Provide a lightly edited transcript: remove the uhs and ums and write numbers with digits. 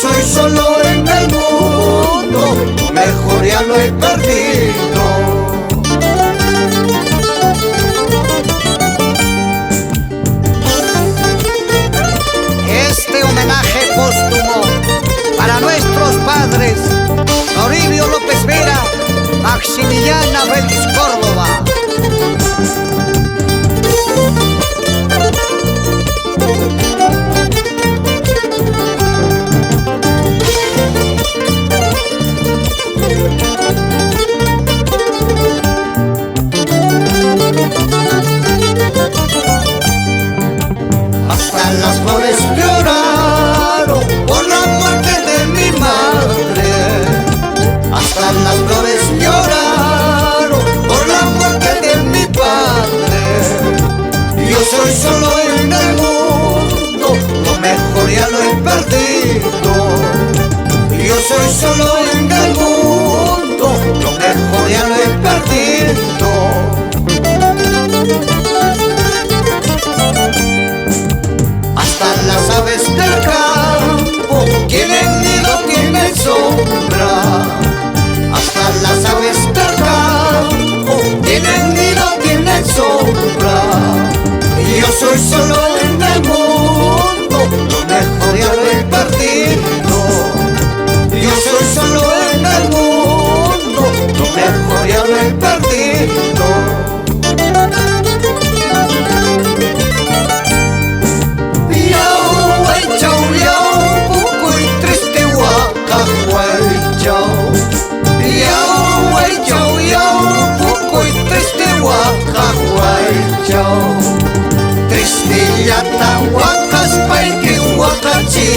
soy solo en el mundo, lo mejor ya lo he perdido. Este homenaje póstumo para nuestros padres Toribio López Vera, Maximiliana Vélez Córdoba. Hasta las flores lloraron por la muerte de mi madre. Hasta las flores lloraron por la muerte de mi padre. Yo soy solo en el mundo, lo mejor ya lo he perdido. Yo soy solo en el mundo, lo mejor ya lo he perdido. Hasta las aves del campo tienen nido, tienen sombra. Hasta las aves del campo tienen nido, tienen sombra. Y yo soy solo en el mundo, lo mejor ya lo he perdido. Yo soy solo en el mundo, lo mejor ya lo he perdido. Triste yata wakas pai ki wakachi